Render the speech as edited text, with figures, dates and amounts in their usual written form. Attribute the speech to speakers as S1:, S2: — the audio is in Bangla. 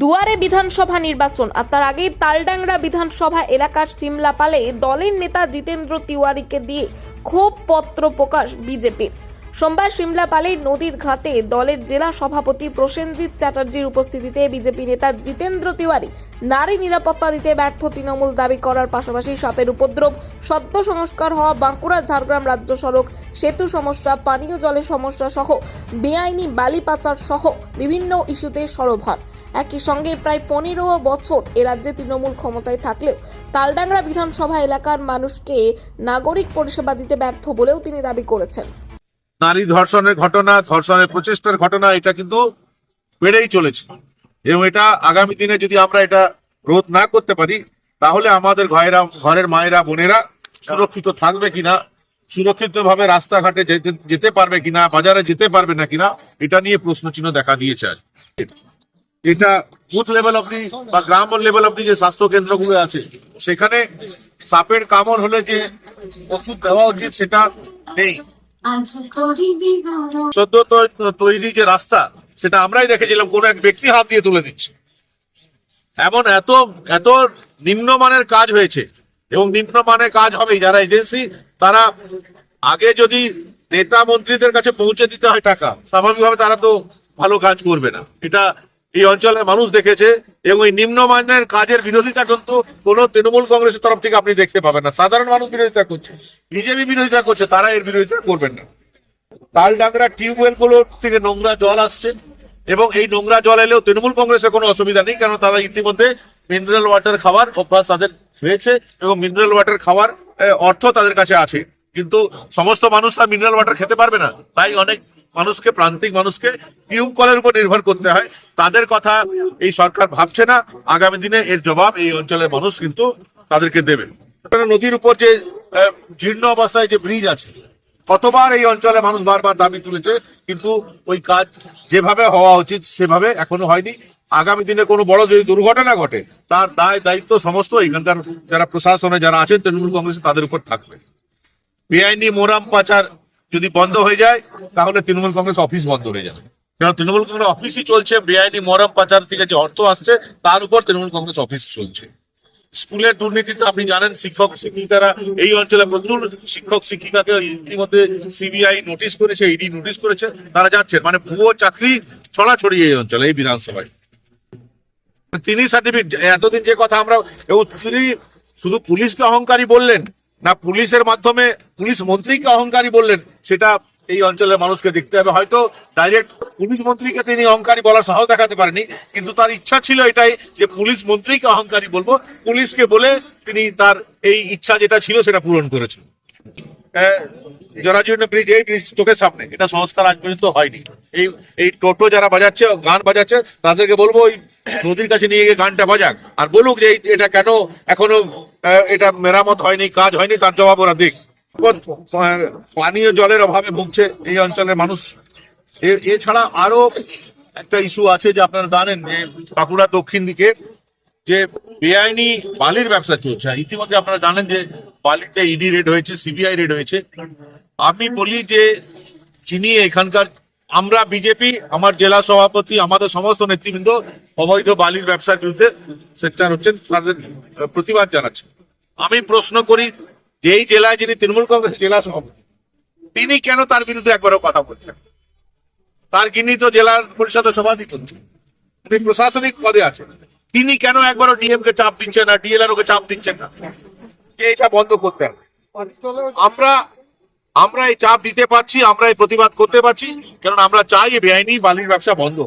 S1: দুয়ারে বিধানসভা নির্বাচন আর তার আগেই তালডাংরা বিধানসভা এলাকার সিমলাপালে দলের নেতা জিতেন্দ্র তিওয়ারিকে দিয়ে ক্ষোভ পত্র প্রকাশ বিজেপির। সোমবার সিমলাপালের নদীর ঘাটে দলের জেলা সভাপতি প্রসেনজিৎ চ্যাটার্জির উপস্থিতিতে বিজেপি নেতা জিতেন্দ্র তিওয়ারি নারী নিরাপত্তা দিতে ব্যর্থ তৃণমূল দাবি করার পাশাপাশি সাপের উপদ্রব, সদ্য সংস্কার হওয়া বাঁকুড়া ঝাড়গ্রাম রাজ্য সড়ক, সেতু সমস্যা, পানীয় জলের সমস্যা সহ বেআইনি বালি পাচার সহ বিভিন্ন ইস্যুতে সরব হন। একই সঙ্গে প্রায় 15 বছর এ রাজ্যে তৃণমূল ক্ষমতায় থাকলেও তালডাংরা বিধানসভা এলাকার মানুষকে নাগরিক পরিষেবা দিতে ব্যর্থ বলেও তিনি দাবি করেছেন।
S2: নারী ধর্ষণের ঘটনা, ধর্ষণের প্রচেষ্টার ঘটনা এটা কিন্তু বেড়েই চলেছে এবং এটা আগামী দিনে যদি আমরা এটা রোধ না করতে পারি তাহলে আমাদের ঘরের মায়েরা বোনেরা সুরক্ষিত থাকবে কিনা, সুরক্ষিত ভাবে রাস্তাঘাটে যেতে পারবে কিনা, বাজারে যেতে পারবে না কিনা, এটা নিয়ে প্রশ্নচিহ্ন দেখা দিয়েছে। এটা বুথ লেভেল অব্দি বা গ্রাম লেভেল অব্দি যে স্বাস্থ্য কেন্দ্রগুলো আছে সেখানে সাপের কামড় হলে যে ওষুধ দেওয়া উচিত সেটা নেই। সদ্য তৈরি যে রাস্তা সেটা আমরাই দেখেছিলাম কোন এক ব্যক্তি হাত দিয়ে তুলে দিচ্ছে। এমন এত নিম্নমানের কাজ হয়েছে এবং নিম্নমানের কাজ হবে। যারা এজেন্সি তারা আগে যদি নেতা মন্ত্রীদের কাছে পৌঁছে দিতে হয় টাকা, স্বাভাবিকভাবে তারা তো ভালো কাজ করবে না। এটা এই অঞ্চলের মানুষ দেখেছে এবং এই নিম্নমানের কাজের বিরোধিতা কিন্তু কোনো তৃণমূল কংগ্রেসের তরফ থেকে আপনি দেখতে পাবেন না। সাধারণ মানুষ বিরোধিতা করছে, বিজেপি বিরোধিতা করছে, তারা এর বিরোধিতা করবেন না। তালডাংরা টিউবওয়েল গুলো থেকে নোংরা জল আসছে এবং এই নোংরা জল এলেও তৃণমূল কংগ্রেসের কোনো অসুবিধা নেই, কারণ তারা ইতিমধ্যে মিনারেল ওয়াটার খাওয়ার অভ্যাস তাদের হয়েছে এবং মিনারেল ওয়াটার খাওয়ার অর্থ তাদের কাছে আছে। কিন্তু সমস্ত মানুষ আর মিনারেল ওয়াটার খেতে পারবে না, তাই অনেক মানুষকে, প্রান্তিক মানুষকে টিউব কলের উপর নির্ভর করতে হয়। তাদের কথা এই সরকার ভাবছে না। আগামী দিনে এর জবাব এই অঞ্চলের মানুষ কিন্তু তাদেরকে দেবে। নদীর উপর যে জীর্ণ অবস্থায় যে ব্রিজ আছে, কতবার এই অঞ্চলে মানুষ বারবার দাবি তুলেছে, কিন্তু ওই কাজ যেভাবে হওয়া উচিত সেভাবে এখনো হয়নি। আগামী দিনে কোনো বড় যদি দুর্ঘটনা ঘটে তার দায়িত্ব সমস্ত এখানকার যারা প্রশাসনে যারা আছেন তৃণমূল কংগ্রেসে তাদের উপর থাকবে। বেআইনি মোরাম পাচার যদি বন্ধ হয়ে যায় তাহলে তৃণমূল কংগ্রেস অফিস বন্ধ হয়ে যাবে, কারণ তৃণমূল কংগ্রেস অফিসই চলছে। বেআইনি মোরাম পাচার থেকে যে অর্থ আসছে তার উপর তৃণমূল কংগ্রেস অফিস চলছে। স্কুলের দুর্নীতি তো আপনি জানেন, শিক্ষক শিক্ষিকারা এই অঞ্চলে প্রচুর শিক্ষক শিক্ষিকাকে ইতিমধ্যে সিবিআই নোটিশ করেছে, ইডি নোটিশ করেছে, তারা যাচ্ছেন। মানে ভুয়ো চাকরি ছড়াছড়ি এই অঞ্চলে, এই বিধানসভায়। তিনি সার্টিফিকেট, এতদিন যে কথা আমরা, এবং তিনি শুধু পুলিশকে অহংকারী বললেন না, পুলিশের মাধ্যমে পুলিশ মন্ত্রীকে অহংকারী বললেন, সেটা এই অঞ্চলের মানুষকে দেখতে হবে। হয়তো ডাইরেক্ট পুলিশ মন্ত্রীকে তিনি অহংকারী বলার সাহস দেখাতে পারেনি, কিন্তু তার ইচ্ছা ছিল এটাই যে পুলিশ মন্ত্রীকে অহংকারী বলবো। পুলিশকে বলে তিনি তার এই ইচ্ছা যেটা ছিল সেটা পূরণ করেছেন। জরাজীর্ণ ব্রিজ, এই ব্রিজ চোখের সামনে, এটা সংস্কার আজ পর্যন্ত হয়নি। এই টোটো যারা বাজাচ্ছে, গান বাজাচ্ছে, তাদেরকে বলবো ওই নদীর কাছে নিয়ে গিয়ে গানটা বাজাক আর বলুক যে এটা কেন এখনো এটা মেরামত হয়নি, কাজ হয়নি, তার জবাব ওরা দিক। পানীয় জলের অভাবে ভুগছে এই অঞ্চলের মানুষ। এছাড়া আরো একটা ইস্যু আছে যে আপনারা জানেন যে বাঁকুড়া দক্ষিণ দিকে যে বেআইনি বালির ব্যবসা চলছে। ইতিমধ্যে আপনারা জানেন যে বালিতে ইডি রেড হয়েছে, সিবিআই রেড হয়েছে। আমি বলি যে যিনি এখানকার, আমরা বিজেপি, আমার জেলা সভাপতি, আমাদের সমস্ত নেতৃবৃন্দ অবৈধ বালির ব্যবসার বিরুদ্ধে সোচ্চার হচ্ছেন, তাদের প্রতিবাদ জানাচ্ছেন। আমি প্রশ্ন করি যে এই জেলায় যিনি তৃণমূল কংগ্রেস জেলা সভাপতি, তিনি কেন তার বিরুদ্ধে একবারও কথা বলছেন? তার গিনি তো জেলা পরিষদের সভাপতি করছেন, তিনি প্রশাসনিক পদে আছেন, তিনি কেন একবারও ডিএম কে চাপ দিচ্ছেন না, ডিএলআর কে চাপ দিচ্ছেন না যে এটা বন্ধ করতে হবে? আমরা এই চাপ দিতে পারছি, আমরা এই প্রতিবাদ করতে পারছি, কারণ আমরা চাই এই বেআইনি বালির ব্যবসা বন্ধ।